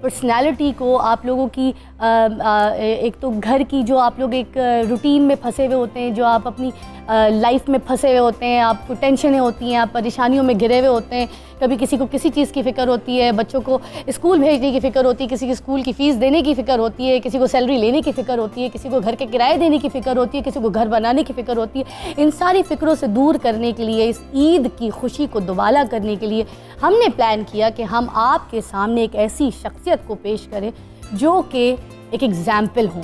Personality को, आप लोगों की एक तो घर की जो आप लोग एक रूटीन में फंसे हुए होते हैं, जो आप अपनी लाइफ में फंसे हुए होते हैं, आपको टेंशनें होती हैं, आप परेशानियों में घिरे हुए होते हैं, कभी किसी को किसी चीज़ की फ़िक्र होती है, बच्चों को स्कूल भेजने की फ़िक्र होती है, किसी की स्कूल की फ़ीस देने की फ़िक्र होती है, किसी को सैलरी लेने की फ़िक्र होती है, किसी को घर के किराए देने की फ़िक्र होती है, किसी को घर बनाने की फ़िक्र होती है। इन सारी फ़िक्रों से दूर करने के लिए, इस ईद की खुशी को दुबाला करने के लिए हमने प्लान किया कि हम आपके सामने एक ऐसी शख्सियत को पेश करें जो कि एक एग्ज़ाम्पल हो,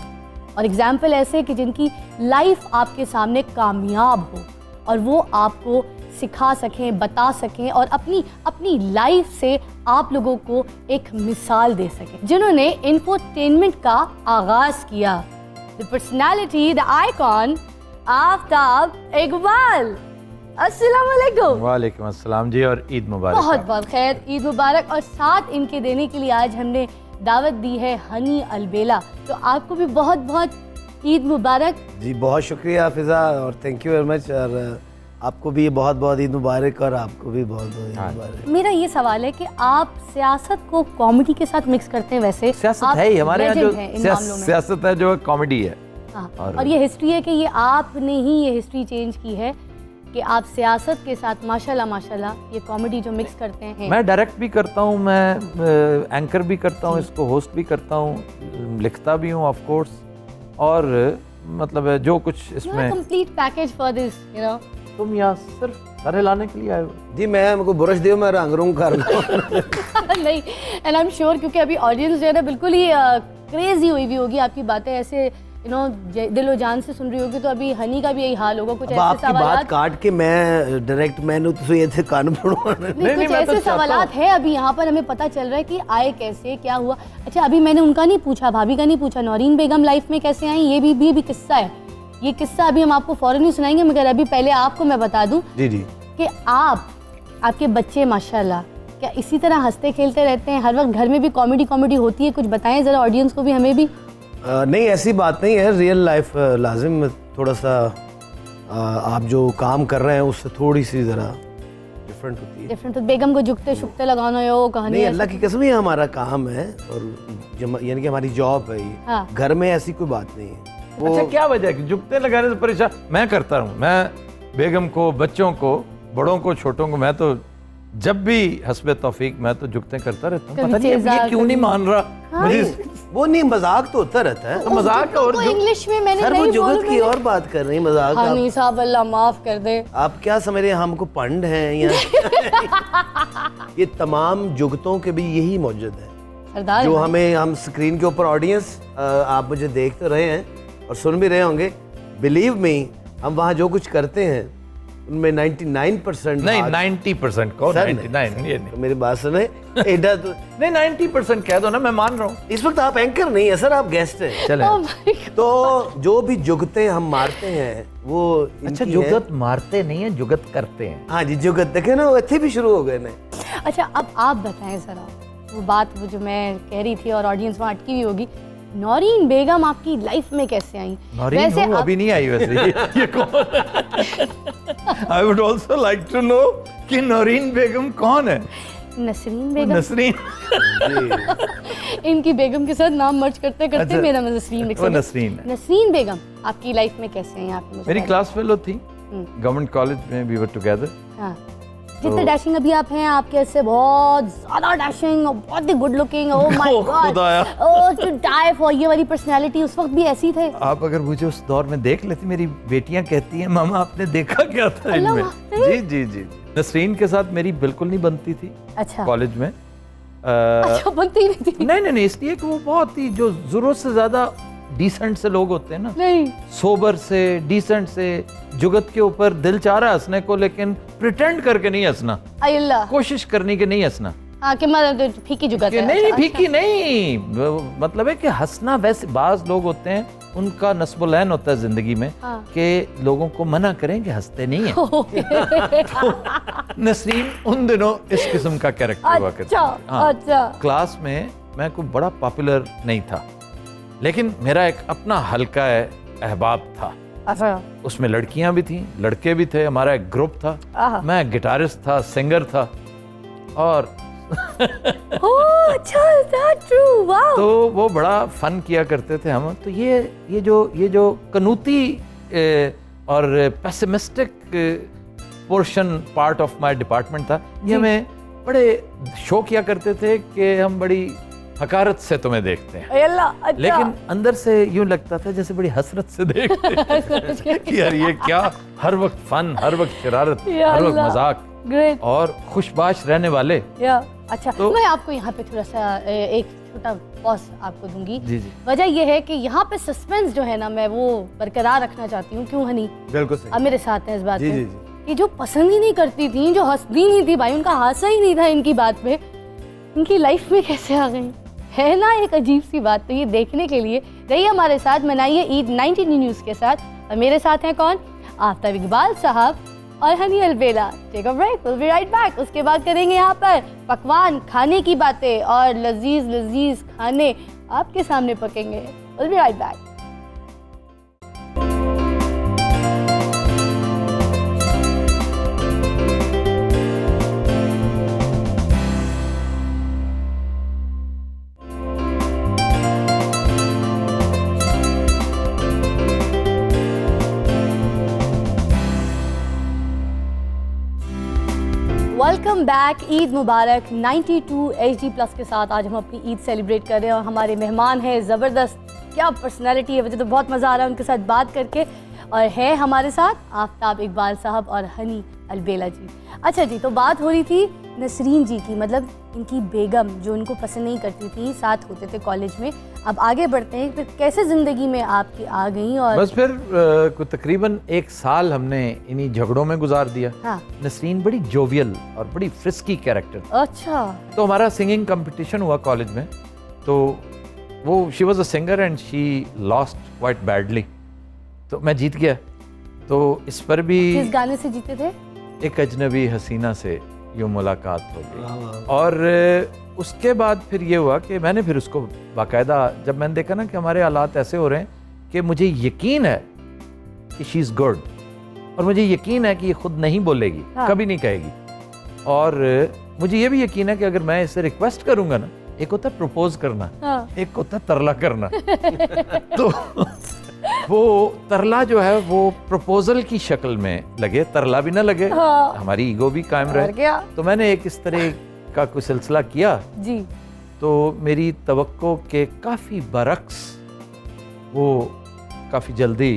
और एग्ज़ाम्पल ऐसे कि जिनकी लाइफ आपके सामने कामयाब हो और वो आपको सिखा सकें, बता सकें और अपनी लाइफ से आप लोगों को एक मिसाल दे सकें, जिन्होंने इंफोटेनमेंट का आगाज़ किया। The personality, the icon, Aftab Iqbal. अस्सलाम वालेकुम। वालेकुम अस्सलाम जी, और ईद मुबारक। बहुत बहुत खैर, ईद मुबारक। और साथ इनके देने के लिए आज हमने दावत दी है हनी अलबेला, तो आपको भी बहुत बहुत ईद मुबारक जी। बहुत शुक्रिया हाफिज़ा, और थैंक यू वेरी मच, और आपको भी बहुत बहुत ईद मुबारक, और आपको भी बहुत बहुत ईद मुबारक। मेरा ये सवाल है कि आप सियासत को कॉमेडी के साथ मिक्स करते हैं। वैसे सियासत है ही हमारे यहाँ, जो मामलों सियासत है जो कॉमेडी है। हाँ, और ये हिस्ट्री है कि ये आपने ही ये हिस्ट्री चेंज की है कि आप सियासत के साथ माशाल्लाह माशाल्लाह ये कॉमेडी जो मिक्स करते हैं। मैं डायरेक्ट भी करता हूँ, मैं एंकर भी करता हूँ, इसको होस्ट भी करता हूँ, लिखता भी हूँ ऑफ कोर्स, और मतलब जो कुछ इसमें complete package for this, you know. तुम यहाँ सिर्फ सारे लाने के लिए आए हो जी। मैं मेरे को बुरश दियो, मैं रंग रूंग कर नहीं, एंड आई एम श्योर, क्योंकि अभी ऑडियंस जो है ना बिल्कुल ही क्रेजी हुई होगी आपकी बातें ऐसे दिलो जान से सुन रही होगी, तो अभी हनी का भी यही हाल होगा। कुछ ऐसे आपकी बात काट के मैं डायरेक्ट मैंने तो ये थे कान पड़वा नहीं, कुछ ऐसे सवालात है अभी यहाँ पर हमें पता चल रहा है कि आए कैसे, क्या हुआ। अच्छा, अभी मैंने उनका नहीं पूछा, भाभी का नहीं पूछा, नौरीन बेगम लाइफ में कैसे आई, ये भी किस्सा है। ये किस्सा अभी हम आपको फौरन ही सुनाएंगे, मगर अभी पहले आपको मैं बता दूं जी जी कि आपके बच्चे माशाल्लाह क्या इसी तरह हंसते खेलते रहते हैं, हर वक्त घर में भी कॉमेडी होती है? कुछ बताएं जरा ऑडियंस को भी, हमें भी। नहीं, ऐसी बात नहीं है। रियल लाइफ लाजिम थोड़ा सा आप जो काम कर रहे हैं उससे थोड़ी सी ज़रा डिफरेंट होती है। डिफरेंट तो बेगम को झुकते शुकते लगाना हो कहानी नहीं, अल्लाह की कसम ये हमारा काम है, और यानी कि हमारी जॉब है ये। हाँ। घर में ऐसी कोई बात नहीं है। अच्छा, क्या वजह है कि झुकते लगाने से परेशान? मैं करता हूँ, मैं बेगम को, बच्चों को, बड़ों को, छोटों को, मैं तो जब भी हस्बे तौफीक मैं तो जुगते करता रहता हूँ। पता नहीं ये क्यों नहीं मान रहा। हाँ। मुझे वो नहीं, मजाक तो होता रहता है। तो मजाक और इंग्लिश में मैंने सर, वो जुगत की और बात कर रही है, मजाक। हनी साहब अल्लाह माफ कर दे। आप क्या समझ रहे हैं हमको पंड हैं या ये तमाम जुगतों के भी यही मौजूद है सरदार जो हम स्क्रीन के ऊपर ऑडियंस आप मुझे देख तो रहे हैं और सुन भी रहे होंगे। बिलीव मी, हम वहाँ जो कुछ करते हैं उनमें 99% नहीं, 90% कहो, 99 ये नहीं। मेरी बात सुने, एडा तो नहीं, 90% कह दो ना, मैं मान रहा हूँ। इस वक्त आप एंकर नहीं है सर, आप गेस्ट हैं। चले तो जो भी जुगते हम मारते हैं वो अच्छा, जुगत मारते नहीं है, जुगत करते हैं। हाँ जी, जुगत देखे ना, वो इतने भी शुरू हो गए ना। अच्छा, अब आप बताएं जरा वो बात जो मैं कह रही थी और ऑडियंस वहाँ अटकी हुई होगी, नौरीन बेगम आपकी लाइफ में कैसे आई? वैसे अभी नहीं आई वैसे ये कौन? I would also like to know कि नौरीन बेगम कौन है? नसरीन बेगम। नसरीन इनकी बेगम के साथ नाम मर्ज करते करते अच्छा, मेरा नसरीन लिख वो नसरीन है। नसरीन बेगम आपकी लाइफ में कैसे हैं आप? मेरी क्लास फेलो थी गवर्नमेंट कॉलेज में, वी वर टुगेदर। हाँ, जितने डैशिंग अभी आप हैं, आपके ऐसे बहुत ज्यादा डैशिंग और बहुत ही good looking, oh my god, oh to die for, ये वाली पर्सनालिटी उस वक्त भी ऐसी थे। आप अगर मुझे उस दौर में देख लेती, मेरी बेटियां कहती हैं मामा आपने देखा क्या था इनमें। जी जी जी। नसरीन के साथ मेरी बिल्कुल नहीं बनती थी। अच्छा, कॉलेज में अच्छा बनती नहीं थी? नहीं, इसलिए कि वो बहुत ही जो जरूरत से ज्यादा डिसेंट से लोग होते हैं ना, नहीं, सोबर से, डिसेंट से, जुगत के ऊपर दिल चाह रहा है हंसने को, लेकिन प्रिटेंड करके नहीं हंसना, अल्लाह, कोशिश करनी के नहीं हंसना। हाँ, कि मतलब फीकी जुगत है। नहीं, फीकी नहीं, मतलब है कि हंसना। वैसे बाज लोग होते हैं, उनका नस्बुलैन होता है जिंदगी में कि लोगों को मना करें कि हंसते नहीं है। तो नसरीन उन दिनों इस किस्म का कैरेक्टर हुआ करता था। अच्छा, क्लास में मैं कोई बड़ा पॉपुलर नहीं था, लेकिन मेरा एक अपना हल्का अहबाब था। अच्छा, उसमें लड़कियां भी थीं, लड़के भी थे, हमारा एक ग्रुप था। मैं गिटारिस्ट था, सिंगर था, और ओह अच्छा, दैट ट्रू, वाओ। तो वो बड़ा फन किया करते थे हम। तो ये जो कनूती और pessimistic portion part of my department था, ये हमें बड़े शो किया करते थे कि हम बड़ी हकारत से तुम्हें देखते हैं, अच्छा। लेकिन अंदर से यूं लगता था जैसे बड़ी हसरत से देखते हैं कि यार ये क्या, हर वक्त फन, हर वक्त शरारत, हर वक्त मजाक, ग्रेट, और खुशबाश रहने वाले। या अच्छा, तो मैं आपको यहाँ पे थोड़ा सा एक छोटा पॉज आपको दूंगी। जी जी, वजह यह है कि यहाँ पे सस्पेंस जो है ना, मैं वो बरकरार रखना चाहती हूँ। क्यों हनी? बिल्कुल सही। अब मेरे साथ हैं इस बात जी में जी जी। कि जो पसंद ही नहीं करती थी, जो हंसती नहीं थी भाई, उनका हासा ही नहीं था इनकी बात में, इनकी लाइफ में कैसे आ गई, है ना एक अजीब सी बात। तो ये देखने के लिए रहिए हमारे साथ, मनाइए ईद 19 न्यूज़ के साथ। और मेरे साथ हैं कौन? आफ्ताब इकबाल साहब और Honey Albela. Take a break, will be right back. उसके बाद करेंगे यहाँ पर पकवान, खाने की बातें, और लजीज लजीज खाने आपके सामने पकेंगे। Will be right back. Welcome back, Eid मुबारक। 92 HD+ के साथ आज हम अपनी ईद सेलिब्रेट कर रहे हैं और हमारे मेहमान हैं ज़बरदस्त, क्या पर्सनैलिटी है, मुझे तो बहुत मज़ा आ रहा है उनके साथ बात करके। और है हमारे साथ आफ्ताब इकबाल साहब और हनी अलबेला जी। अच्छा जी, तो बात हो रही थी नसरीन जी की, मतलब इनकी बेगम जो इनको पसंद नहीं करती थी, साथ होते थे कॉलेज में। अब आगे बढ़ते हैं, फिर कैसे ज़िंदगी में आपकी आ गई? और बस फिर तकरीबन 1 साल हमने इन्हीं झगड़ों में गुजार दिया। हाँ, नसरीन बड़ी जोवियल और बड़ी फ्रिस्की कैरेक्टर। अच्छा, तो हमारा सिंगिंग कंपटीशन हुआ कॉलेज में, तो वो she was a singer and she lost quite badly, तो मैं जीत गया। तो इस पर भी किस गाने से जीते थे? एक अजनबी हसीना से यूं मुलाकात हो गई। वाह, वाह। और उसके बाद फिर ये हुआ कि मैंने फिर उसको बाकायदा, जब मैंने देखा ना कि हमारे हालात ऐसे हो रहे हैं कि मुझे यकीन है कि शी इज़ गुड, और मुझे यकीन है कि ये खुद नहीं बोलेगी, हाँ। कभी नहीं कहेगी, और मुझे ये भी यकीन है कि अगर मैं इससे रिक्वेस्ट करूंगा ना, एक होता है प्रपोज करना, हाँ। एक होता है तरला करना। तो वो तरला जो है वो प्रपोजल की शक्ल में लगे, तरला भी ना लगे, हाँ। हमारी ईगो भी कायम और रहे। क्या? तो मैंने एक इस तरह का कोई सिलसिला किया, जी, तो मेरी तवक्को के काफ़ी बरक्स वो काफ़ी जल्दी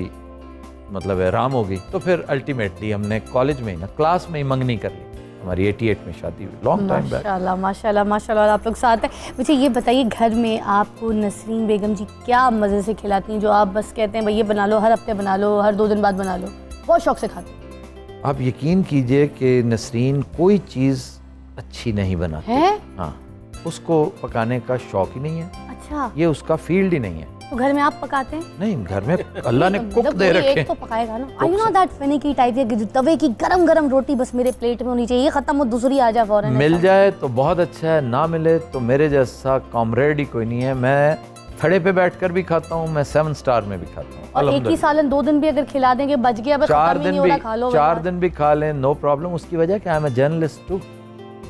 मतलब राम हो गई। तो फिर अल्टीमेटली हमने कॉलेज में ही ना, क्लास में ही मंगनी कर ली। हमारी 88 में शादी हुई, लॉन्ग टाइम बैक। माशाल्लाह माशाल्लाह माशाल्लाह। आप लोग साथ हैं। मुझे ये बताइए, घर में आपको नसरीन बेगम जी क्या मज़े से खिलाती हैं, जो आप बस कहते हैं भाई ये बना लो, हर हफ्ते बना लो, हर 2 दिन बाद बना लो, बहुत शौक से खाते हैं? आप यकीन कीजिए कि नसरीन कोई चीज़ अच्छी नहीं बनाती है? हाँ, उसको पकाने का शौक ही नहीं है, अच्छा, ये उसका फील्ड ही नहीं है। तो घर में आप पकाते हैं? नहीं, घर में अल्लाह ने कुक मतलब दे कोई रखे एक तो पकाएगा ना। आई नो दैट फनिकी टाइप है कि तवे की गरम गरम रोटी बस मेरे प्लेट में होनी चाहिए, ये खत्म हो दूसरी आ जाए फौरन। मिल जाए तो बहुत अच्छा है, ना मिले तो मेरे जैसा कॉमरेड ही कोई नहीं है। मैं थड़े पे बैठकर भी खाता हूँ, मैं 7 स्टार में भी खाता हूँ। और एक ही सालन 2 दिन भी अगर खिला देंगे, बच गया, बस 4 खत्म ही दिन नहीं हो भी रहा, खा लो। 4 दिन भी खा लें, नो प्रॉब्लम। उसकी वजह क्या है, मैं जर्नलिस्ट हूँ,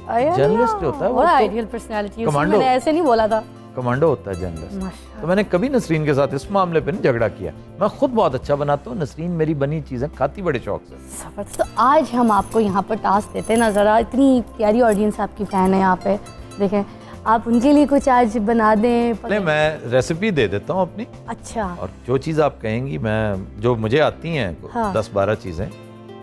जर्नलिस्ट होता है वो, बड़ा तो आइडियल पर्सनालिटी। कमांडो। मैंने ऐसे नहीं बोला था। कमांडो होता है जर्नलिस्ट। माशाल्लाह। तो मैंने कभी नसरीन के साथ इस मामले पे नहीं झगड़ा किया। मैं खुद बहुत अच्छा बनाता हूँ, नसरीन मेरी बनी चीज़ें खाती बड़े शौक से। जबरदस्त। तो आज हम आपको यहाँ पर टास्क देते हैं ना, ज़रा इतनी प्यारी ऑडियंस आपकी फ़ैन है यहाँ पे, देखें आप उनके लिए कुछ आज बना दें। नहीं, मैं रेसिपी दे देता हूँ अपनी, अच्छा, और जो चीज़ आप कहेंगी, मैं जो मुझे आती हैं हाँ। 10-12 चीज़ें।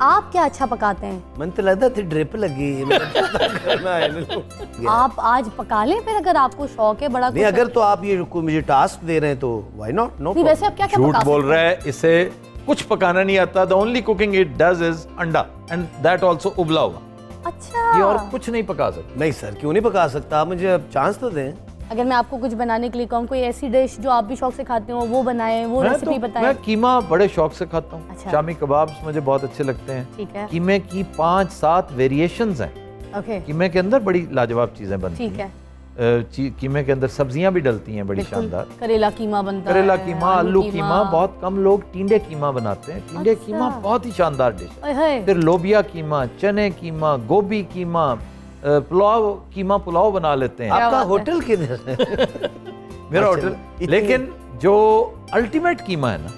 आप क्या अच्छा पकाते हैं? मन तो लगता थी ड्रिप लगी है, मेरा पता करना है। आप आज पका लें फिर, अगर आपको शौक है बड़ा नहीं, कुछ। अगर तो आप ये कोई मुझे टास्क दे रहे हैं तो व्हाई नॉट, नो नहीं, वैसे आप क्या क्या झूठ पका बोल सकते रहा है, इसे कुछ पकाना नहीं आता। The only cooking it does is अंडा, एंड दैट आल्सो उबला हुआ। हैं? अच्छा, ये और कुछ नहीं पका सकता। नहीं सर, क्यों नहीं पका सकता? आप मुझे अब चांस तो दें। अगर मैं आपको कुछ बनाने के लिए कहूँ, कोई ऐसी डिश जो आप भी शौक से खाते हो, वो बनाएं, वो रेसिपी बताएं। मैं कीमा बड़े शौक से खाता हूँ। अच्छा। शामी कबाब्स मुझे बहुत अच्छे लगते हैं। ठीक है, कीमे की 5-7 वेरिएशंस हैं। ओके, कीमे के अंदर बड़ी लाजवाब चीजें बनती ठीक हैं। है, कीमे के अंदर सब्जियां भी डलती हैं बड़ी बिल्कुल। शानदार। करेला कीमा बनता है, करेला कीमा, आलू कीमा, बहुत कम लोग टींडे कीमा बनाते हैं। टींडे अच्छा। कीमा बहुत ही शानदार डिश है। ओए होए, फिर लोबिया कीमा, चने कीमा, गोभी कीमा, पुलाव, कीमा पुलाव बना लेते हैं। आपका होटल किधर है? मेरा अच्छा, होटल। लेकिन जो अल्टीमेट कीमा है ना,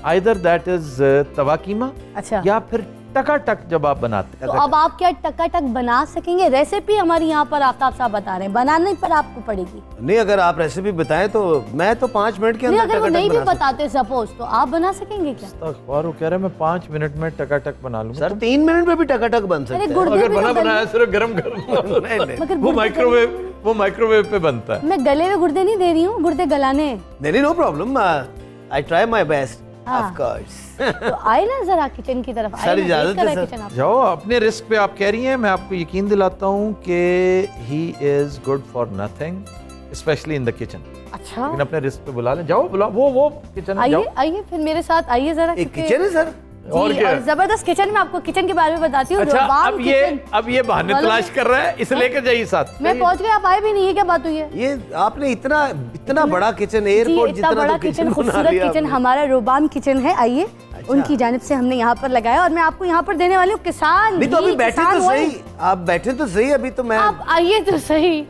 आइदर दैट इज तवा कीमा अच्छा, या फिर टकाटक जब आप बनाते तो अब आप क्या टकाटक बना सकेंगे? रेसिपी हमारी यहाँ पर आफ्ताब साहब बता रहे हैं, बनाने पर आपको पड़ेगी। नहीं, अगर आप रेसिपी बताएं तो मैं तो 5 मिनट के नहीं, अंदर अगर वो टकाटक नहीं भी बना सकता बताते सपोज, तो आप बना सकेंगे क्या? अखबार वो कह रहे हैं मैं 5 मिनट में टकाटक बना हूं। लूंगा। सर 3 मिनट में भी टकाटक बन सकता अरे है। गुर्दे अगर भी बना तो बनाया गले- सिर्फ गरम गरम नहीं, नहीं, मगर वो माइक्रोवेव पे बनता है। मैं गले में गुर्दे नहीं दे रही हूँ, गुर्दे गलाने। नहीं, no problem, I try my best हाँ। Of course. तो आए ना जरा किचन की तरफ, सर, इजाजत है, सर। किचन आप। जाओ, अपने रिस्क पे आप कह रही हैं। मैं आपको यकीन दिलाता हूँ कि he is good for nothing, specially in the kitchen. अच्छा, लेकिन अपने रिस्क पे बुला लें। जाओ, बुलाओ, वो किचन है, जाओ। आइए आइए फिर मेरे साथ आइए जरा। एक क्योंकि- किचन है सर? और जी, क्या? और जबरदस्त किचन में आपको किचन के बारे में बताती हूँ। अच्छा, रुबाब किचन। अब ये बहाने मालूम तलाश है? कर रहा है, इसे लेकर जाइए साथ। मैं पहुंच गई, आप आए भी नहीं है, क्या बात हुई है? ये आपने इतना बड़ा किचन, जी, एयरपोर्ट इतना जितना बड़ा तो किचन, बना खूबसूरत लिया किचन आपने। हमारा रुबाम किचन है। आइए, अच्छा। उनकी जानिब से हमने यहाँ पर लगाया और मैं आपको यहाँ पर देने वाली हूँ किसान नहीं तो अभी घी, बैठे किसान तो ऑयल। सही, आप बैठे तो सही, अभी तो मैं आप आइए तो सही,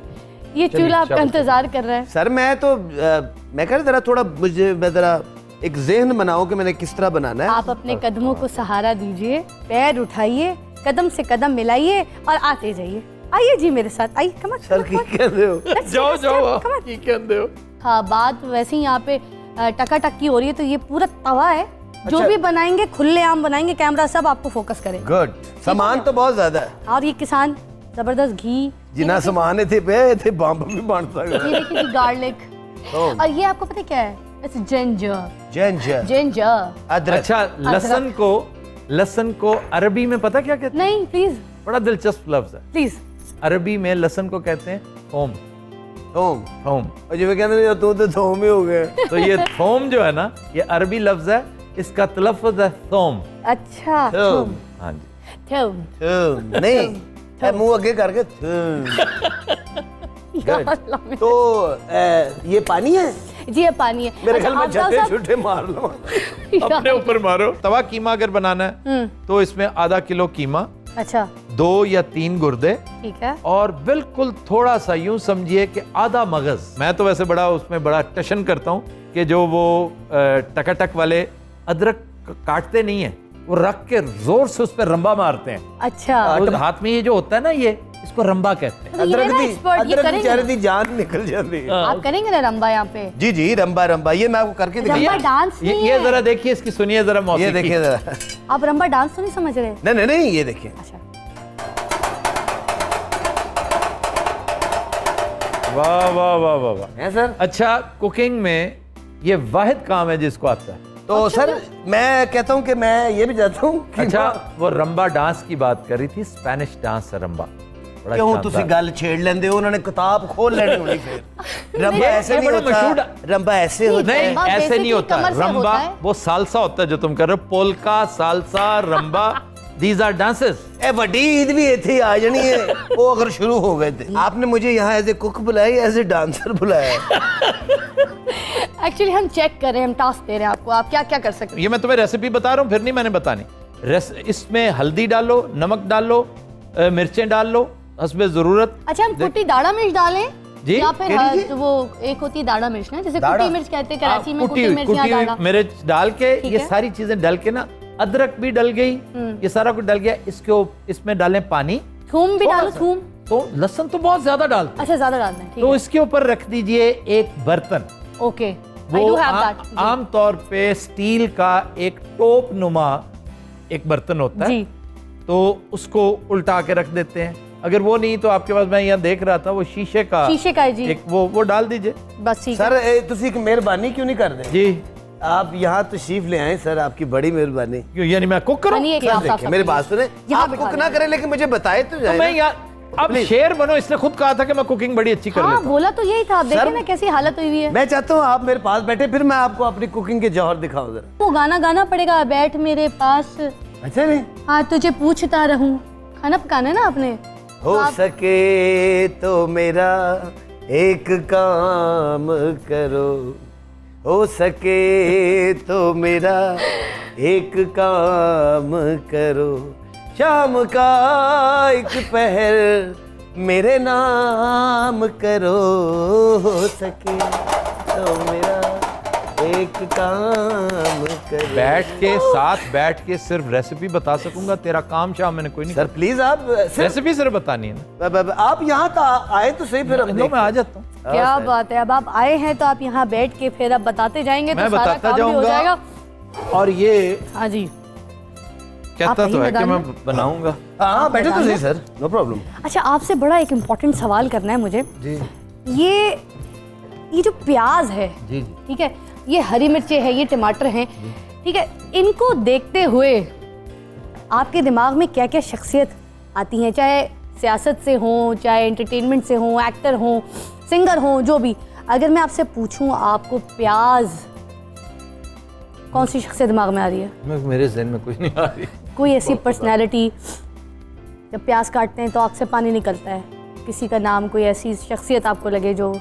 ये चूल्हा आपका चलो। इंतजार कर रहा है। सर मैं तो मैं कह रहा जरा थोड़ा मैं जरा एक ज़हन बनाऊं कि मैंने किस तरह बनाना है। आप अपने कदमों को सहारा दीजिए, पैर उठाइए, कदम से कदम मिलाइए और आते जाइए। आइए जी मेरे साथ, आइए, कम सर की कह रहे हो? जाओ, ठीक कहते हो। हाँ, बात वैसे ही यहाँ पे टकाटक की हो रही है, तो ये पूरा तवा है। जो अच्छा। भी बनाएंगे खुलेआम बनाएंगे, कैमरा सब आपको फोकस करेगा। गुड, सामान तो बहुत ज्यादा है और ये किसान जबरदस्त घी, जिना सामान थे पे थे बम्ब भी बन ये सकता देखिए जी गार्लिक, और ये आपको पता है क्या है? Ginger, ginger, ginger. अदरक। अच्छा, लहसुन को अरबी में पता क्या कहते हैं? नहीं, प्लीज बड़ा दिलचस्प लफ्ज है। प्लीज। अरबी में लहसुन को कहते हैं थोम। थोम। थोम। और जो कहते हैं तू तो थोम ही हो गए। तो ये थोम जो है ना, ये अरबी लफ्ज है, इसका तलफ़्ज़ है थोम। अच्छा, थोम। हाँ जी। थोम। थोम नहीं, ऐ मुंह आगे करके थोम। थोम। तो ये पानी है? जी, ये पानी है। मेरे ख्याल में आफ्ताब छठे साहब- छुट्टे मार लो। अपने ऊपर मारो। तवा कीमा अगर बनाना है तो इसमें आधा किलो कीमा, अच्छा, 2 या 3 गुर्दे, ठीक है। और बिल्कुल थोड़ा सा यूं समझिए कि आधा मगज। मैं तो वैसे उसमें बड़ा टशन करता हूँ कि जो वो टकाटक वाले अदरक काटते नहीं है, वो रख के जोर से उस पर रंबा मारते हैं। अच्छा, और हाथ में ये जो होता है ना, ये इसको रंबा कहते हैं। तो ये ना expert, ये अदरक करेंगे बेचारे ना? दी जान निकल जाती है। आप करेंगे ना रंबा यहाँ पे? जी जी, रंबा रंबा, ये मैं आपको करके रंबा दिखाऊंगा। डांस नहीं ये है। जरा देखिए, इसकी सुनिए जरा ये मौसीकी। देखिए जरा। आप रंबा डांस तो नहीं समझ रहे? नहीं नहीं नहीं, ये देखिए। अच्छा, वाह वाह वाह वाह वाह। है सर? अच्छा, कुकिंग में ये वाहिद काम है जिसको आता है। तो सर मैं कहता हूँ कि मैं ये भी चाहता हूँ कि अच्छा, वो रंबा डांस की बात कर रही थी, स्पेनिश डांस है रंबा। बड़ा क्यों शानदार। तुसी गल छेड़ लेंदे हो, उन्होंने किताब खोल लेनी होनी फिर। रंबा ऐसे ये नहीं बड़ा होता, मशहूर- रंबा ऐसे होता है। नहीं, रंबा ऐसे basically नहीं होता। कमर से रंबा होता है। वो सालसा होता है जो तुम कर रहे हो। Polka, salsa, rumba, these are dances. ए बड़ी ईद भी इतने ही आ जानी है, वो अगर शुरू हो गए थे। आपने मुझे यहाँ एज ए कुक बुलाया या एज ए डांसर बुलाया? एक्चुअली हम चेक कर रहे हैं, हम टास्क दे रहे हैं आपको, आप क्या क्या कर सकते हैं। ये मैं तुम्हें रेसिपी बता रहा हूँ, फिर नहीं मैंने बतानी। इसमें हल्दी डालो, नमक डालो, मिर्चें डाल लो हस्बे जरूरत। अच्छा, हम कुटी दाड़ा मिर्च डालें जी, या फिर केड़ी जी? वो एक होती है दाड़ा मिर्च ना, जैसे दाड़ा? कुटी मिर्च कहते हैं कराची में, कुटी कुटी मिर्च या दाड़ा। मिर्च डाल के ठीक ये है। सारी चीजें डाल के ना, अदरक भी डल गई, ये सारा कुछ डल गया। इसमें डालें पानी, थूम भी थोड़ा डालो, सा। थूम। तो लहसुन तो बहुत ज्यादा डालते हैं। अच्छा, ज्यादा डालना है, ठीक तो है। इसके ऊपर रख दीजिए एक बर्तन। ओके, आई वो डू हैव दैट। आमतौर पे स्टील का एक टोप नुमा एक बर्तन होता है, जी, तो उसको उल्टा के रख देते हैं। अगर वो नहीं तो आपके पास, मैं यहाँ देख रहा था, वो शीशे का है जी, एक वो डाल दीजिए। बस ठीक है। सर तुसी एक मेहरबानी क्यों नहीं कर दे? जी, आप यहाँ तशरीफ ले आए सर, आपकी बड़ी मेहरबानी। क्यों, यानी मैं कुक करूं? बनिए कि सर आप देखिए, साफ मेरी करिए। बात सुने, यहाँ आप बिठा कुक ना दीजिए। करें लेकिन मुझे बताए तो तो जाए मैं ना। यार, अब शेर बनो, इसने खुद कहा था कि मैं कुकिंग बड़ी अच्छी कर हाँ, लेता हूं। बोला तो यही था। आप देखिए सर, ना कैसी हालत हुई है। मैं चाहता हूँ आप मेरे पास बैठे, फिर मैं आपको अपनी कुकिंग के जौहर दिखाऊं जरा। वो गाना गाना पड़ेगा, बैठ मेरे पास, अच्छा नहीं? हाँ तुझे पूछता रहूं। खाना पकाना है ना आपने। हो सके तो मेरा एक काम करो, हो सके तो मेरा एक काम करो, शाम का एक पहर मेरे नाम करो, हो सके तो मेरा एक काम करो। बैठ के सिर्फ रेसिपी बता सकूंगा, तेरा काम शाम मैंने कोई नहीं। सर प्लीज आप रेसिपी सिर्फ बतानी है ना। आप यहाँ आए तो सही, फिर मैं आ जाता हूँ। क्या बात है, अब आप आए हैं तो आप यहाँ बैठ के फिर अब बताते जाएंगे तो सारा काम भी हो जाएगा। और ये हाँ जी, कहता तो है कि मैं बनाऊंगा। हाँ बैठे तो सही सर, नो प्रॉब्लम। अच्छा, आपसे बड़ा एक इम्पोर्टेंट सवाल करना है मुझे जी। ये जो प्याज है, जी ठीक है, ये हरी मिर्चें हैं, ये टमाटर हैं, ठीक है, इनको देखते हुए आपके दिमाग में क्या क्या शख्सियत आती हैं, चाहे सियासत से हो, चाहे एंटरटेनमेंट से हो, एक्टर हो, सिंगर हो, जो भी। अगर मैं आपसे पूछूं आपको प्याज, कौन सी शख्सियत दिमाग में आ रही है? मेरे ज़हन में कोई नहीं आ रही। कोई ऐसी पर्सनैलिटी, जब प्याज काटते हैं तो आँख से पानी निकलता है, किसी का नाम, कोई ऐसी शख्सियत आपको लगे जो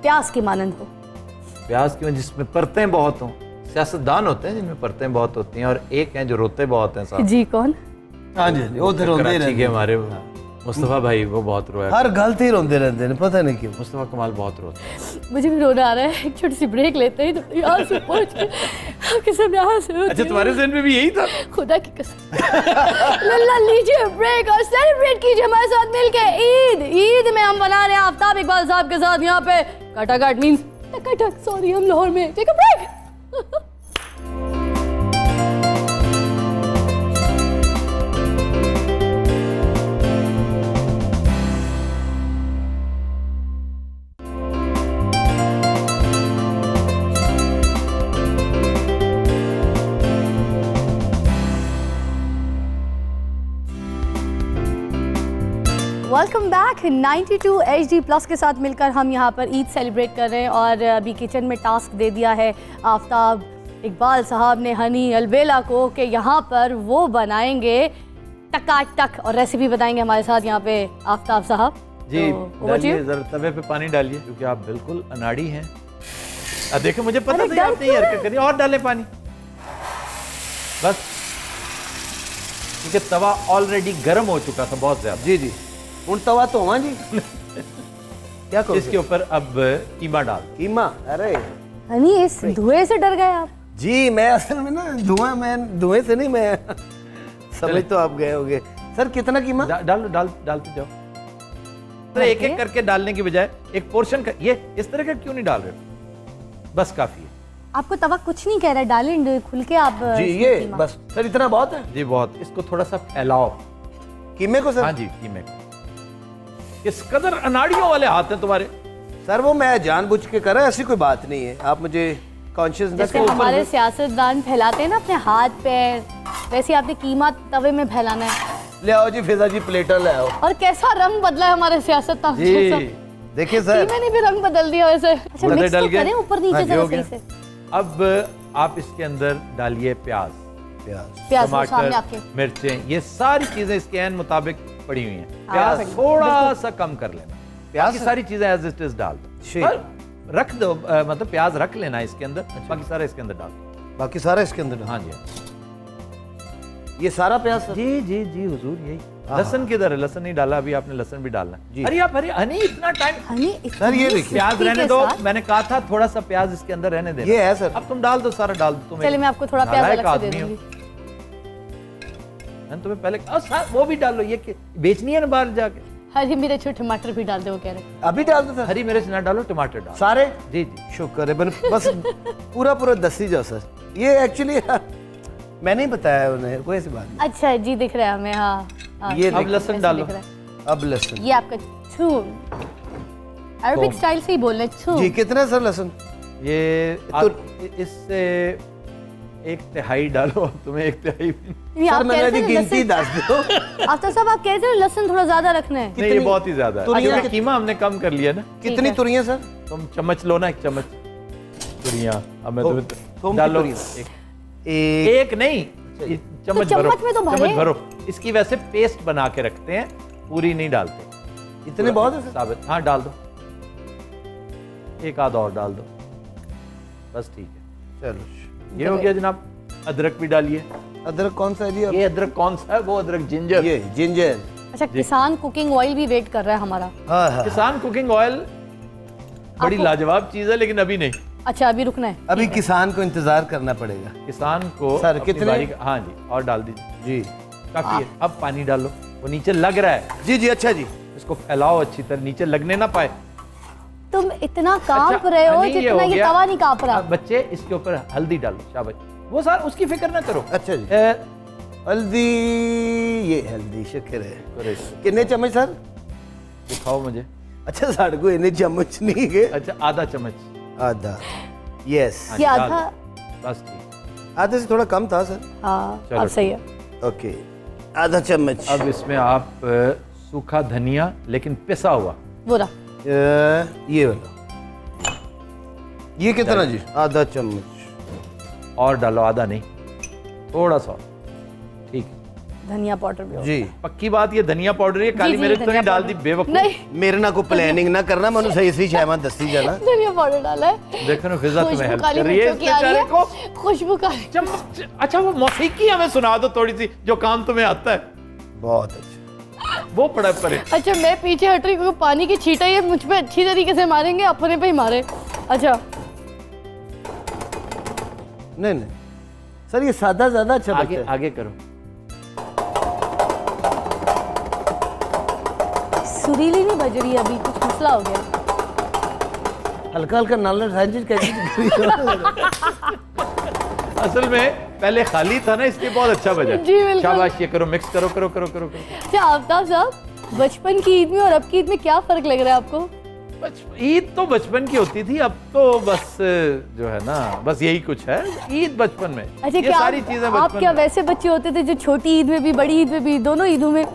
प्याज की मानंद हो? प्याज की जिसमें परतें बहुत हों। सियासतदान होते हैं जिनमें परतें बहुत होती हैं, और एक हैं जो रोते बहुत हैं साहब। जी, कौन? हाँ जी, वो तो रोंदे ही कराची के रहते हमारे मुस्तफ़ा भाई, वो बहुत रोया। हर गलती रोंदे रहते हैं, पता नहीं क्यों। मुस्तफ़ा कमाल बहुत रोते हैं। मुझे भी रोना आ रहा है, एक छोटी सी ब्रेक लेते हैं तो यहाँ से पहुँच के कसम यहाँ से होती अच्छा, है। तुम्हारे ज़हन में भी यही था? खुदा की कसम। लल्ला लीजिए ब्रेक और सेलिब्रेट कीजिए हमारे साथ मिलके ईद में हम बना रहे हैं आफ्ताब इकबाल साहब के साथ यहाँ पे कटाकट मीन्स टकाटक, सॉरी हम लाहौर में। Take a break. Welcome back. 92 HD plus के साथ मिलकर हम यहाँ पर ईद सेलिब्रेट कर रहे हैं और अभी किचन में टास्क दे दिया है आफ्ताब इकबाल साहब ने हनी अलबेला को कि यहाँ पर वो बनाएंगे टकाटक और रेसिपी बताएंगे हमारे साथ यहाँ पे आफ्ताब साहब। जी, तो डालिए जरा तवे पे पानी डालिए, क्योंकि आप बिल्कुल अनाड़ी हैं। देखो मुझे पता था आप नहीं हरकत करिए, और डालें पानी बस, क्योंकि तवा ऑलरेडी गर्म हो चुका था बहुत ज्यादा। जी जी, उन तवा तो हुआ जी। क्या करो इसके ऊपर अब कीमा डाल। कीमा? अरे हनी, इस धुएं से डर गए आप? जी, मैं असल में ना धुएं से नहीं, मैं समझ तो आप गए होंगे। सर कितना कीमा? डालते जाओ। तो एक एक करके डालने की बजाय एक पोर्शन का, ये इस तरह का क्यों नहीं डाल रहे हो? बस काफी है। आपको तवा कुछ नहीं कह रहा, डालें खुल के आप। जी ये बस सर, इतना बहुत है जी, बहुत। इसको थोड़ा सा फैलाओ कीमे को सर। हाँ जी, कीमे को। किस कदर अनाड़ियों वाले हाथ हैं तुम्हारे। सर वो मैं जानबूझ के कर रहा है, ऐसी कोई बात नहीं है। आप मुझे कॉन्शियसनेस जैसे हमारे सियासतदान फैलाते हैं ना अपने हाथ पैर, वैसे आपने कीमा तवे में फैलाना है। ले आओ जी फिजा जी, प्लेटर ले आओ। और कैसा रंग बदला है हमारे सियासतदान जी देखिए सर, कीमे ने भी रंग बदल दिया वैसे। अच्छा, मिक्स तो करें ऊपर नीचे जरा सही से। अब आप इसके अंदर डालिए प्याज, प्याज सामने टमाटर, आपके। मिर्चें, ये सारी चीजें इसके एन मुताबिक पड़ी हुई हैं। प्याज थोड़ा सा कम कर लेना, प्याज की सारी चीजें एज इट इज डाल दो, रख दो, मतलब प्याज रख लेना इसके अंदर। बाकी सारा इसके अंदर डाल दो। बाकी सारा इसके अंदर? हाँ जी, ये सारा प्याज सर? जी जी जी हुजूर, यही। लहसुन किधर है? लहसुन नहीं डाला अभी आपने, लहसुन भी डालना जी। अरे आप हनी इतना टाइम। सर ये देखिए, प्याज रहने दो, मैंने कहा था थोड़ा सा प्याज इसके अंदर रहने दे। ये है सर। अब तुम डाल दो, सारा डाल दो। तुम चलिए मैं आपको थोड़ा प्याज अलग से दे दूंगी। मैंने तुम्हें पहले कहा वो भी डाल लो, ये बेचनी है ना बाहर जाके। हरी मिर्च और टमाटर भी डाल दे, वो कह रहे हैं। अभी डाल दो सर? हरी मिर्च ना डालो, टमाटर डालो सारे? जी जी, शुक्र है। बस पूरा दस ही जाओ सर। ये एक्चुअली मैंने ही बताया उन्हें, कोई ऐसी बात नहीं। अच्छा जी, दिख रहा है हमें। हाँ, ये अब लहसुन डालो। अब लहसुन, ये आपका थूम, अरबिक स्टाइल से ही बोल रहे हैं। जी कितना सर लहसुन? ये इससे 1/3 डालो, तुम्हें 1/3। सर मैंने जी गिनती दस दो। आफ्ताब साहब आप कहते हैं लहसुन थोड़ा ज्यादा रखना है। नहीं, ये बहुत ही ज्यादा है, क्योंकि कीमा हमने कम कर लिया ना। कितनी तुरियां सर? तुम चम्मच लो ना, एक चम्मच तुरियां। अब मैं तुम्हें डालो एक नहीं, चम्मच भरो, चम्मच भरो। इसकी वैसे पेस्ट बना के रखते हैं, पूरी नहीं डालते। इतने बहुत है साबित? हाँ डाल दो, एक आधा और डाल दो, बस ठीक है। चलो ये हो गया जनाब। अदरक भी डालिए। अदरक कौन सा है जी? ये अदरक कौन सा है? वो अदरक जिंजर। ये जिंजर। अच्छा, किसान कुकिंग ऑयल भी वेट कर रहा है हमारा। हाँ हाँ। किसान कुकिंग ऑयल बड़ी लाजवाब चीज है, लेकिन अभी नहीं। अच्छा, अभी रुकना है। अभी किसान को इंतजार करना पड़ेगा। किसान को सर, अपनी कितने? बारी हाँ जी, और डाल दीजिए जी काफी है। अब पानी डालो, वो नीचे लग रहा है, जी जी। अच्छा जी। इसको फैलाओ अच्छी तरह, नीचे लगने ना पाए। तुम इतना कांप रहे हो नहीं, जितना हो ये गया। तवा नहीं कांप रहा। अब बच्चे इसके ऊपर हल्दी डालो, शाबाश। वो सर उसकी फिक्र ना करो। अच्छा जी। हल्दी, ये हल्दी शक्कर है। करेक्ट। कितने चम्मच सर? दिखाओ मुझे। अच्छा, साढ़े को इतने चम्मच नहीं है। अच्छा, आधा चम्मच। आधा। यस। हाँ, ये डाल आधा। दो। बस ठीक। आधे से थोड़ा कम था सर। हाँ, चलो, अब सही है। ओके, आधा चम्मच। अब इसमें आप सूखा धनिया, लेकिन पिसा हुआ। वो रहा। ये वाला। ये कितना जी? आधा चम्मच। और डालो, आधा नहीं, थोड़ा सा। ठीक है। धनिया पाउडर भी हो। जी। पक्की बात, ये धनिया पाउडर, ये काली जी, मिर्च तो धनिया नहीं डाल दी पाउडर। बेवकूफ। नहीं, मेरे ना को प्लानिंग ना करना, मनु सही सही शायद दस्ती जाना। धनिया पाउडर डाला है। देखो ना, फिजा तुम्हें खुशबू हेल्प काली कर रही है मिर्चों इस की आ रही बेचारे को। है। खुशबू काली। अच्छा, वो मौसीकी हमें सुना दो थोड़ी सी, जो काम तुम्हें आता है। बहुत अच्छा। वो पड़ा परे। अच्छा, मैं पीछे हट रही हूँ क्योंकि पानी की छींटा ये मुझ पे अच्छी तरीके से मारेंगे, अपने पे ही मारे। अच्छा, नहीं नहीं सर, ये सादा ज्यादा अच्छा आगे लगता है। आगे करो। सुरीली नहीं बज रही अभी, कुछ मसला हो गया। हल्का हल्का नाल साइंस कैसी। असल में पहले खाली था ना, इसलिए बहुत अच्छा बजा। जी, बिल्कुल। शाबाश, ये करो, मिक्स करो करो करो करो, करो। अच्छा आफ्ताब साहब, बचपन की ईद में और अब की ईद में क्या फर्क लग रहा है आपको? ईद तो बचपन की होती थी, अब तो बस जो है ना, बस यही कुछ है। ईद बचपन में, अच्छा, ये क्या सारी चीजें आप बचपन क्या में। वैसे बच्चे होते थे जो छोटी ईद में भी, बड़ी ईद में भी, दोनों ईदों में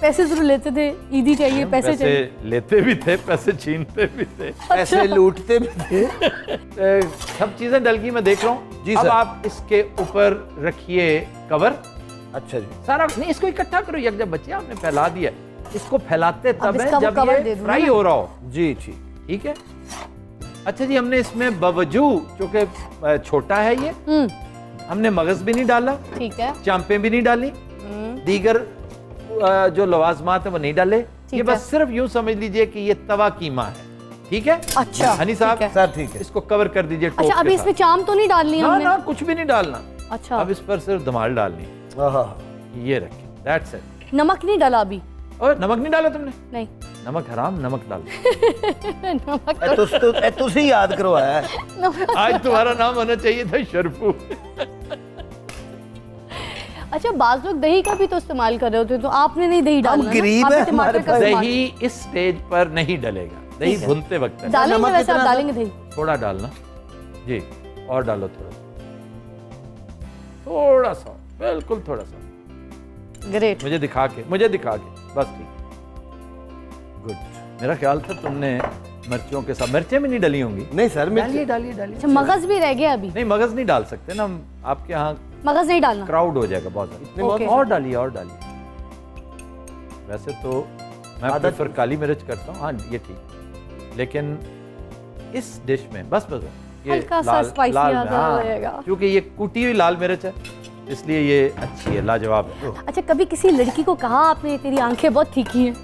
पैसे जरूर लेते थे? ईदी चाहिए, पैसे चाहिए। पैसे लेते भी थे, पैसे छीनते भी थे। ऐसे लूटते भी थे। सब चीजें डल गई, मैं देख रहा हूँ। जी अब सर। आप इसके ऊपर रखिए कवर। अच्छा जी। सारा नहीं, इसको इकट्ठा करो, यकजा बच्चे आपने फैला दिया। इसको फैलाते तब इसका है वो जब कवर दे ये दूं फ्राई ना? हो रहा हो। जी जी। ठीक है। अच्छा जी, हमने इसमें बावजूद, चूंकि छोटा है ये, हमने मगज भी नहीं डाला, ठीक है। चांपे भी नहीं डाली, दीगर जो लवाजमात है वो नहीं डाले। ये है। बस सिर्फ यूं समझ लीजिए कि ये तवा कीमा है। ठीक है। अच्छा, हनी साहब, ठीक है। सर ठीक है। इसको कवर कर दीजिए टोप अच्छा, के अभी साथ। इसमें चाम तो नहीं डालनी ना हमने? ना, कुछ भी नहीं डालना। अच्छा, अब इस पर सिर्फ धमाल डालनी। आहा। ये रखिए, दैट्स इट। नमक नहीं डाला अभी? और नमक नहीं डाला तुमने? नहीं। नमक हराम, नमक डालो। नमक तुझसे ही याद करवाया है। नमक। आज तुम्हारा नाम होना चाहिए था शरफू। अच्छा, बाज लोग दही का भी तो इस्तेमाल कर रहे होते, तो आपने नहीं दही डालना ना? गरीब आपने हैं, टमाटर हमारे का इस्तेमाल- दही इस स्टेज पर नहीं डलेगा, दही ठीक है। भूनते वक्त है। डालेंगे, नमक वैसे आप कितना डालेंगे दही? थोड़ा डालना जी, और डालो थोड़ा, थोड़ा सा, बिल्कुल थोड़ा सा। ग्रेट। मुझे दिखा के, बस ठीक। गुड। मेरा ख्याल था तुमने मिर्चों के साथ, मिर्चें भी नहीं डली होंगी। नहीं सर, डालिए डालिए डालिए। अच्छा, मगज भी रह गया अभी? नहीं, मगज नहीं डाल सकते ना, आपके यहाँ मगज नहीं डालना? क्राउड हो जाएगा बहुत ज्यादा। ओके। और डालिए, और डालिए। वैसे तो मैं प्रेफर काली मिर्च करता हूँ, हाँ ये ठीक, लेकिन इस डिश में बस ये हल्का सा स्पाइसी आ जाएगा। क्योंकि ये कुटी हुई लाल मिर्च है, इसलिए ये अच्छी है, लाजवाब है। अच्छा, कभी किसी लड़की को कहा आपने तेरी आंखें बहुत तीखी हैं?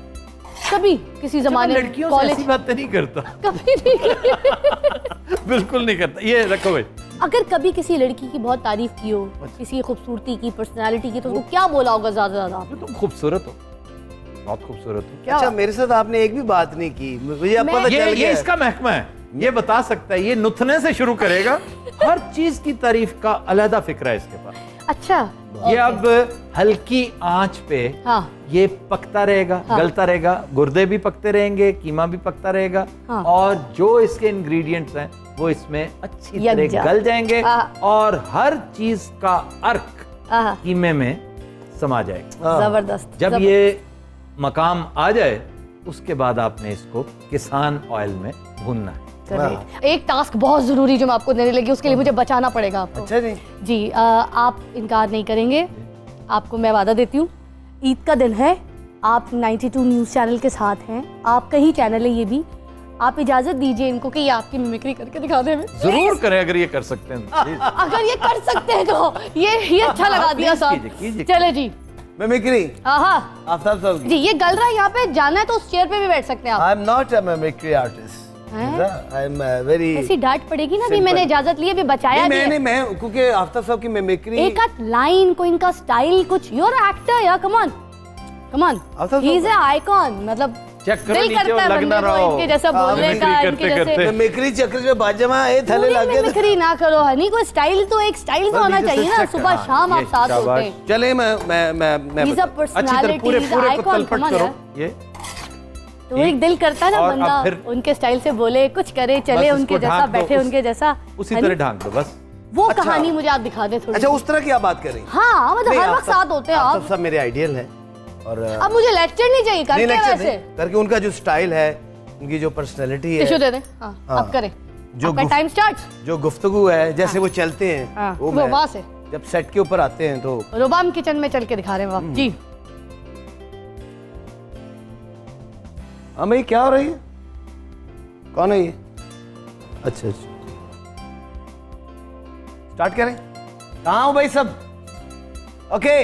कभी किसी जमाने में? लड़कियों से ऐसी बातें नहीं करता। कभी नहीं। बिल्कुल नहीं करता। ये रखो भाई। अगर कभी किसी लड़की की बहुत तारीफ की हो, किसी खूबसूरती की, पर्सनालिटी की, तो उसको क्या बोला होगा ज्यादा ज्यादा? तुम खूबसूरत हो, बहुत खूबसूरत हो। क्या? अच्छा, मेरे साथ आपने एक भी बात नहीं की, मुझे अब पता चल ये गया। इसका महकमा है, ये बता सकता है, ये नुथने से शुरू करेगा। हर चीज की तारीफ का अलहदा फिक्र है इसके पास। अच्छा, ये अब हल्की आंच पे हाँ, ये पकता रहेगा, हाँ। गलता रहेगा, गुर्दे भी पकते रहेंगे, कीमा भी पकता रहेगा, हाँ। और जो इसके इंग्रेडिएंट्स हैं वो इसमें अच्छी तरह यकजा। गल जाएंगे, हाँ। और हर चीज का अर्क आहा, कीमे में समा जाएगा। हाँ। जबरदस्त। जब ये मकाम आ जाए, उसके बाद आपने इसको किसान ऑयल में भूनना है। Correct। एक टास्क बहुत जरूरी जो मैं आपको देने लगी, उसके लिए मुझे बचाना पड़ेगा आपको। अच्छा जी। जी, आप इनकार नहीं करेंगे, आपको मैं वादा देती हूँ। ईद का दिन है, आप 92 न्यूज़ चैनल के साथ हैं, आपका ही चैनल है ये भी। आप इजाजत दीजिए इनको कि ये आपकी मिमिक्री करके दिखा दें हमें। जरूर करें अगर ये कर सकते हैं। जी। अगर ये कर सकते हैं तो ये अच्छा लगा दिया साहब। कीजिए। चले जी। मिमिक्री आहा आफ्ताब साहब जी, ये गल रहा है यहाँ पे, जाना है तो उस चेयर पे भी बैठ सकते हैं आप। I am not a mimicry artist, I am very. ऐसी डांट पड़ेगी ना, भी मैंने इजाजत ली, भी बचाया भी है। मैं क्योंकि आफ्ताब साहब की मिमिक्री एक आध लाइन को, इनका स्टाइल कुछ, यूर एक्टर या, come on he is a icon, मतलब चेक करो दिल नीचे करता और है लगना बंदे को रहो। इनके जैसा बोलने का, मिमिक्री इनके करते जैसे करते। मिमिक्री चक्कर में बाजमा ए थले पूरी लगे। मिमिक्री ना करो हनी, कोई स्टाइल तो एक स्टाइल तो होना चाहिए ना, सुबह शाम आप साथ होते हैं। चले मैं He's a अच्छी तरह पूरे personality, पूरे he's को icon, तलपट come on करो यार। ये। तो एक दिल करता है ना और अब बंदा फिर- उनके स्टाइल से बोले, कुछ करे, चले बस उनके उसको जैसा, ढांक दो, बैठे उनके जैसा। उसी हनी, तरह ढांक दो बस। वो अच्छा। कहानी मुझे आप दिखा दे थोड़ी। अच्छा उस तरह की आप बात कर रही हैं। हाँ, मतलब नहीं, हर वक्त साथ होते हैं आफ्ताब आप। साहब मेरे आइडियल है और अब मुझे लेक्चर नहीं चाहिए, नहीं करके लेक्चर वैसे। नहीं, करके उनका जो स्टाइल है, उनकी जो पर्सनैलिटी टिश्यू है, दे दे। हाँ, हाँ। अब करें। जो आपका गुफ- टाइम स्टार्ट। जो गुफ्तगू है, जैसे वो चलते हैं, हाँ, वो वो मैं वहाँ से। जब सेट के ऊपर आते हैं तो रुबाम किचन में चल के दिखा रहे हैं आप जी। हाँ भाई क्या हो रही है, कौन है ये? अच्छा अच्छा स्टार्ट करें। कहाँ हो भाई सब? ओके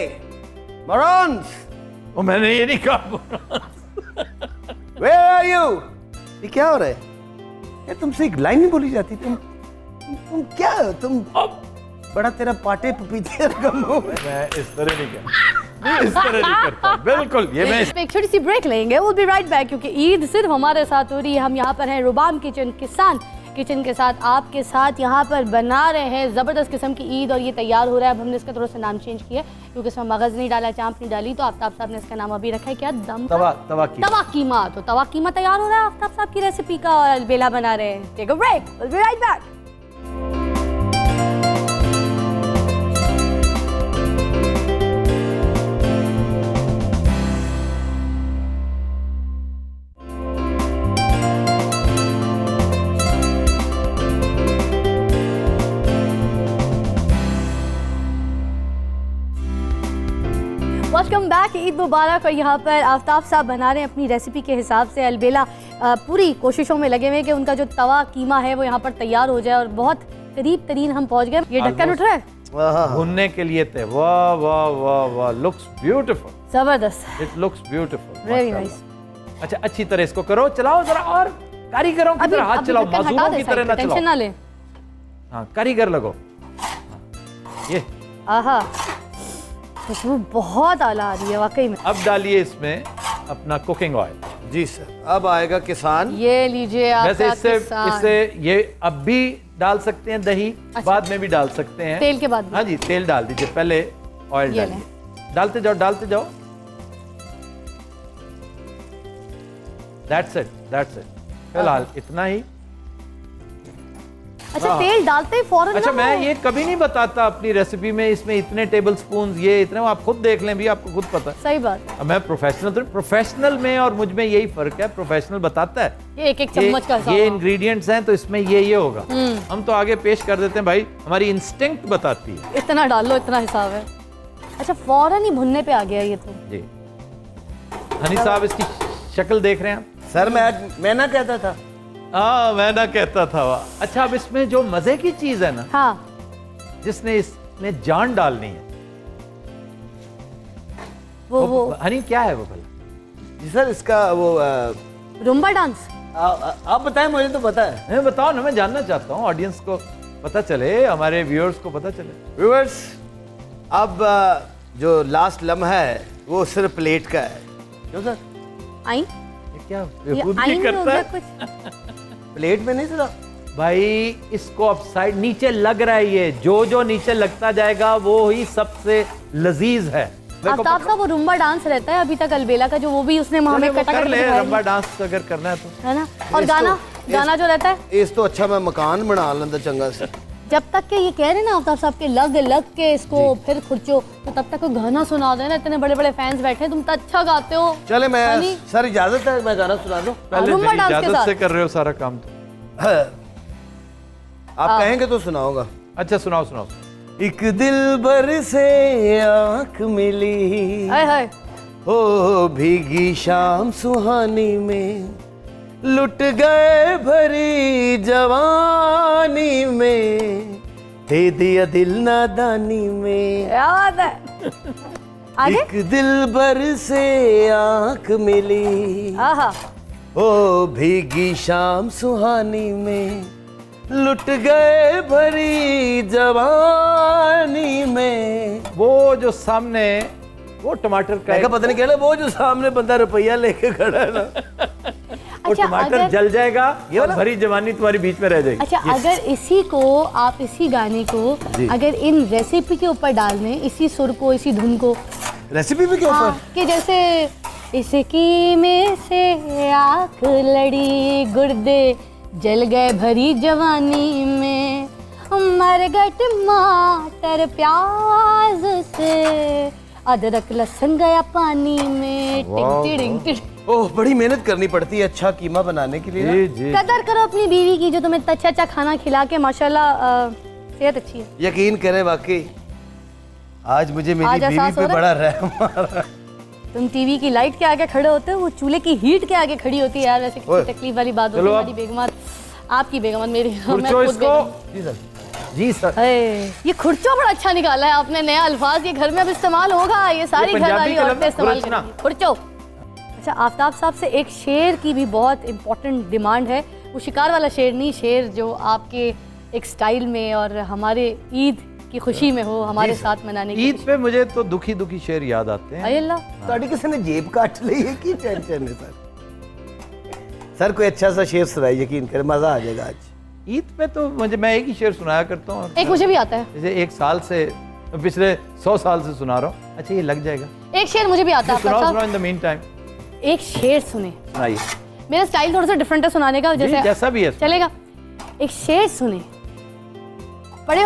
मरोन्स, वो मैंने ये नहीं कहा। Where are you? ये क्या हो रहा है? यार तुमसे एक लाइन नहीं बोली जाती, तुम क्या हो? तुम बड़ा तेरा पाटे पपीते का मुंह है। मैं इस तरह नहीं करता, इस तरह नहीं करता बिल्कुल। ये मैं एक छोटी सी ब्रेक लेंगे, विल बी राइट बैक, क्योंकि ईद सिर्फ हमारे साथ हो रही है। हम यहाँ पर हैं रुबाम किचन, किसान किचन के साथ, आपके साथ यहाँ पर बना रहे हैं ज़बरदस्त किस्म की ईद, और ये तैयार हो रहा है। अब हमने इसका थोड़ा सा नाम चेंज किया क्योंकि इसमें मगज़ नहीं डाला, चांप नहीं डाली, तो आफ्ताब साहब ने इसका नाम अभी रखा है क्या, दम का? तवा कीमा। तो तवा कीमा तैयार हो रहा है आफ्ताब साहब की रेसिपी का, और अलबेला बना रहे हैं। Take a break, will be right back. Welcome back, Eid मुबारक। और यहाँ पर आफ्ताब साहब बना रहे हैं अपनी रेसिपी के हिसाब से अलबेला। पूरी कोशिशों में लगे हुए हैं कि उनका जो तवा कीमा है वो यहाँ पर तैयार हो जाए, और बहुत करीब तरीन हम पहुँच गए। ये ढक्कन उठ रहा है भुनने के लिए थे। वाह वाह वाह वाह, लुक्स ब्यूटीफुल, जबरदस्त, it looks beautiful, very nice. अच्छा अच्छी तरह इसको करो, चलाओ जरा, और कारीगरों की तरह हाथ चलाओ, मजदूरों की तरह ना टेंशन चलाओ। ना ले। हाँ कारीगर लगो। ये आहा, खुशबू बहुत आला आ रही है वाकई में। अब डालिए इसमें अपना कुकिंग ऑयल। जी सर, अब आएगा किसान। ये लीजिए वैसे आपका इससे किसान। इससे ये अब भी डाल सकते हैं दही, अच्छा। बाद में भी डाल सकते हैं, तेल के बाद भी? हाँ जी तेल डाल दीजिए, पहले ऑयल ये डालिए, डालते जाओ डालते जाओ। दैट्स इट फिलहाल इतना ही। अच्छा, तेल डालते ही फौरन अच्छा ना मैं वो- ये कभी नहीं बताता अपनी रेसिपी में, इसमें इतने टेबल स्पून, ये इतने, आप खुद देख लें भी, आपको खुद पता है। सही बात है। अब मैं प्रोफेशनल, तो प्रोफेशनल में और मुझ में यही फर्क है। प्रोफेशनल बताता है ये एक एक चम्मच का हिसाब। ये इंग्रेडिएंट्स हैं तो इसमें ये होगा, हम तो आगे पेश कर देते हैं भाई, हमारी इंस्टिंक्ट बताती है। इतना डाल लो, इतना हिसाब है। अच्छा, फौरन ही भुनने पे आ गया ये तो। जी हनी साहब इसकी शक्ल देख रहे हैं आप? सर मैं ना कहता था। हाँ मैं ना कहता था। वाह। अच्छा अब इसमें जो मजे की चीज है ना, हाँ, जिसने इसमें जान डालनी है, वो हनी क्या है वो भला? जी सर, इसका वो रुम्बा डांस। आप बताएं, मुझे तो पता है। मैं बताओ ना, मैं जानना चाहता हूँ, ऑडियंस को पता चले, हमारे व्यूअर्स को पता चले। व्यूअर्स, अब जो लास्ट लम्हा है वो सिर्फ प्लेट का है। क्यों सर? आई ये क्या ये बेखुद आई भी में हो करता गया है कुछ। प्लेट में नहीं सर। भाई, इसको अब साइड नीचे लग रहा है, ये जो नीचे लगता जाएगा वो ही सबसे लजीज है। आफ्ताब साहब, वो रुम्बा डांस रहता है अभी तक अलबेला का, जो वो भी उसने हमें वो कटा कर ले, दिखाया रंबा डांस अगर करना है तो। है ना। और इसको- गाना जो रहता है, इस तो अच्छा मैं मकान बना लेंदा चंगा से। जब तक के ये कह रहे हैं ना आफ्ताब साहब के लग के इसको फिर खुर्चो, तो तब तक कोई गाना सुना देना। इतने बड़े बड़े फैंस बैठे हैं, तुम तो अच्छा गाते हो। चले मैं हनी? सर इजाजत है, मैं गाना सुना दूं? पहले रुम्बा मेरी डांस के इजाजत साथ। से कर रहे हो सारा काम तो। आप कहेंगे तो सुनाऊंगा। अच्छा सुनाओ सुनाओ। एक दिल भर से आंख मिली, हाय हाय। ओ भीगी शाम सुहानी में, लुट गए भरी जवानी में, दे दिया दिल नादानी में। क्या बात है। आगे? एक दिल भर से आंख मिली, आहा, ओ भीगी शाम सुहानी में, लुट गए भरी जवानी में। वो जो सामने वो टमाटर का मैं पता नहीं क्या, वो जो सामने बंदा रुपया लेके खड़ा है ना, वो टमाटर जल जाएगा, ये भरी जवानी तुम्हारी बीच में रह जाएगी। अच्छा, अगर इसी को आप इसी गाने को अगर इन रेसिपी के ऊपर डाल दें, इसी सुर को, इसी धुन को, रेसिपी भी के ऊपर कि जैसे इसकी में से आँख लड़ी, गुर्दे जल गए भरी जवानी में, मर गए टमाटर प्याज से, अदरक लहसुन गया पानी में, टिंग टिंग टिंग। ओह, बड़ी मेहनत करनी पड़ती है अच्छा कीमा बनाने के लिए ना। जी जी। कदर करो अपनी बीवी की जो तुम्हें अच्छा अच्छा खाना खिला के माशाल्लाह सेहत अच्छी है। यकीन करें वाकई आज मुझे मेरी आज बीवी एहसास पे हो रहा बड़ा रहम आ रहा है। तुम टीवी की लाइट के आगे खड़े होते हो, वो चूल्हे की हीट के आगे खड़ी होती है यार। वैसे ओए। कितनी तकलीफ वाली बात होती है। हमारी बेगमत, आपकी बेगमत, मेरी, मैं खुर्चो खुद इसको। बेगम। जी सर, जी सर। ये खुर्चो बड़ा अच्छा निकाला है आपने, नया अल्फाज ये घर में अब इस्तेमाल होगा, ये सारी घर पंजाबी वाली का औरतें लफ्ज़ इस्तेमाल खुरचना। करेंगी, खुर्चो। अच्छा, आफ्ताब साहब से एक शेर की भी बहुत इंपॉर्टेंट डिमांड है। वो शिकार वाला शेर नहीं, शेर जो आपके एक स्टाइल में और हमारे ईद की खुशी में हो, हमारे साथ मनाने की। ईद पे मुझे तो दुखी दुखी शेर याद आते हैं। अय अल्लाह, ਤੁਹਾਡੀ ਕਿਸੇ ने जेब काट ली है की टेंशन है सर? सर कोई अच्छा सा शेर सुनाए, यकीन करें मजा आ जाएगा आज। ईद पे तो मैं एक ही शेर सुनाया करता हूँ। एक मुझे भी आता है, जैसे एक साल से, पिछले 100 साल से सुना रहा हूँ। अच्छा, ये लग जाएगा। एक शेर मुझे भी आता है सुनाओ आफ्ताब सुनाओ इन द मीन टाइम। साहब। एक शेर सुने, सुनाइए मेरा स्टाइल थोड़ा सा डिफरेंट है सुनाने का, जी, जैसे जैसा भी है। चलेगा। एक शेर सुने, बड़े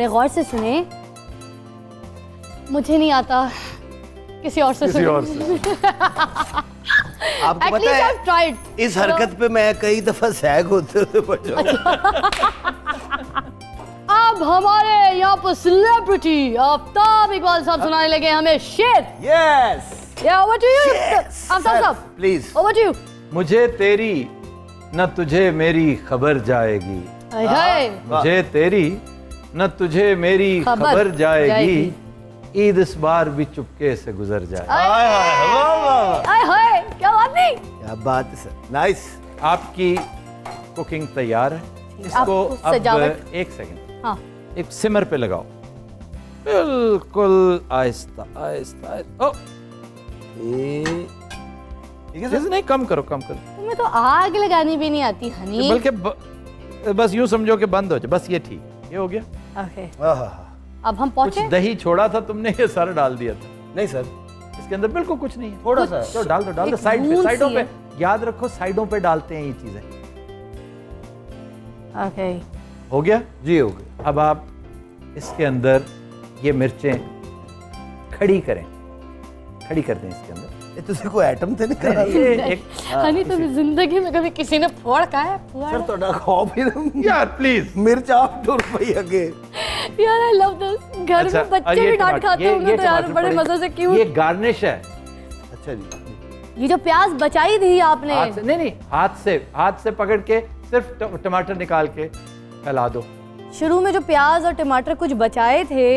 गौर से सुने। मुझे नहीं आता, किसी और से किसी सुने। और से। आपको At पता least I've है tried. इस हरकत पे मैं कई दफा सैग होते हुए बच जाऊं। अब हमारे यहाँ पर सेलिब्रिटी आफ्ताब इकबाल साहब सुनाने लगे हमें शेर। Yes Yeah, over to you. Aftab साहब, प्लीज। over to you. मुझे तेरी न तुझे मेरी खबर जाएगी, हाय हाय, मुझे तेरी न तुझे मेरी खबर जाएगी, ईद इस बार भी चुपके से गुजर जाए। हाय हाय, क्या बात नहीं। क्या बात है सर, नाइस। आपकी कुकिंग तैयार है। इसको आपको अब सजावट। एक सेकंड, हाँ, एक सिमर पे लगाओ, बिल्कुल आहिस्ता आहिस्ता आहिस्ता। ओ, ठीक है जैसे नहीं, कम करो कम करो। तुम्हें तो आग लगानी भी नहीं आती हनी। बल्कि बस यूं समझो कि बंद हो जाए, बस ये ठीक, ये हो गया। Okay, sir. अब हम कुछ पहुंचे। दही छोड़ा था तुमने, ये सारा डाल दिया था। नहीं सर, इसके अंदर बिल्कुल कुछ नहीं है। थोड़ा सा। तो डाल दो एक साइड पे, बूंद साइडों सी पे। है। याद रखो, साइडों पे डालते हैं ये चीजें। ओके, हो गया जी हो गया। अब आप इसके अंदर ये मिर्चें खड़ी करें, खड़ी कर दें इसके अंदर। ये तो कोई आइटम थे निकल ये एक हनी तुम जिंदगी में कभी किसी ने फोड़ का है? सर थोड़ा खाओ फिर यार प्लीज। मिर्च आप ₹2 के। यार आई लव दिस। घर में बच्चे भी डांट खाते होंगे तो यार बड़े मजे से क्यों। ये गार्निश है। अच्छा जी। ये जो प्याज बचाई थी आपने, हाथ से नहीं, हाथ से पकड़ के सिर्फ टमाटर निकाल के फैला दो। शुरू में जो प्याज और टमाटर कुछ बचाए थे,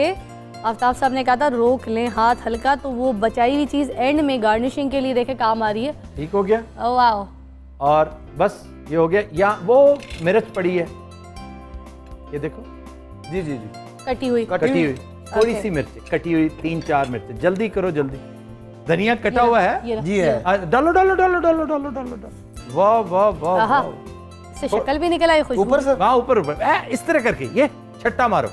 आफ्ताब साहब ने कहा था रोक लें हाथ हल्का, तो वो बचाई हुई चीज एंड में गार्निशिंग के लिए देखे काम आ रही है। ठीक हो गया। Oh wow. और बस ये हो गया। या वो मिर्च पड़ी है, ये देखो, जी जी जी। कटी हुई। कटी हुई थोड़ी Okay. सी मिर्च कटी हुई, 3-4 मिर्च। जल्दी करो जल्दी। धनिया कटा हुआ है, ये रहा। जी है। डालो डालो डालो डालो डालो डालो डालो। वाह वाह वाह आहा, वाह। इससे शक्ल भी निकल आई खुशबू। ऊपर से वहाँ ऊपर ऊपर इस तरह करके ये छट्टा मारो।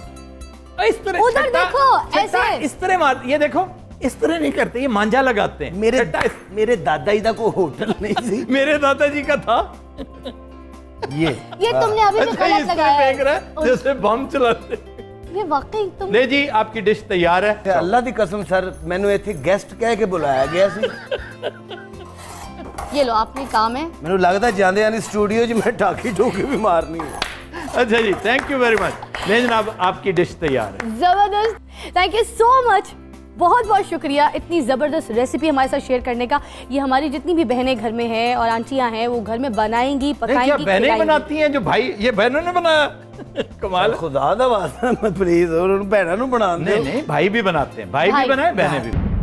इस तरह उधर छट्टा- देखो, छट्टा ऐसे। इस तरह मार। ये देखो, इस तरह नहीं करते, ये मांझा लगाते हैं। मेरे छट्टा मेरे दादा जी का कोई होटल नहीं थी। मेरे दादाजी का था। ये तुमने अभी भी अच्छा, गलत इस लगाया तरह फेंक रहा है। है जैसे बम चलाते। ये वाकई तुम। ले जी, आपकी डिश तैयार है। अल्लाह दी कसम सर, मैंने इतने गेस्ट कह के बुलाया गया सी। ये लो, आपने काम है। मैंने लगता जाते यानी स्टूडियो च मैं टाकी ठोकी भी मारनी है। अच्छा जी, थैंक यू वेरी मच। ले जनाब, आपकी डिश तैयार है। जबरदस्त, थैंक यू सो मच। बहुत बहुत शुक्रिया इतनी ज़बरदस्त रेसिपी हमारे साथ शेयर करने का। ये हमारी जितनी भी बहनें घर में हैं और आंटियां हैं वो घर में बनाएंगी, पकाएंगी, क्या बहनें खिलाएंगी। बनाती हैं जो भाई, ये बहनों ने बनाया? कमाल। खुदा दा वास्ता प्लीज और उन भैनों ਨੂੰ ਬਣਾਉਂਦੇ नहीं नहीं, भाई भी बनाते हैं, भाई भी भाई। बनाए, बहनें भी।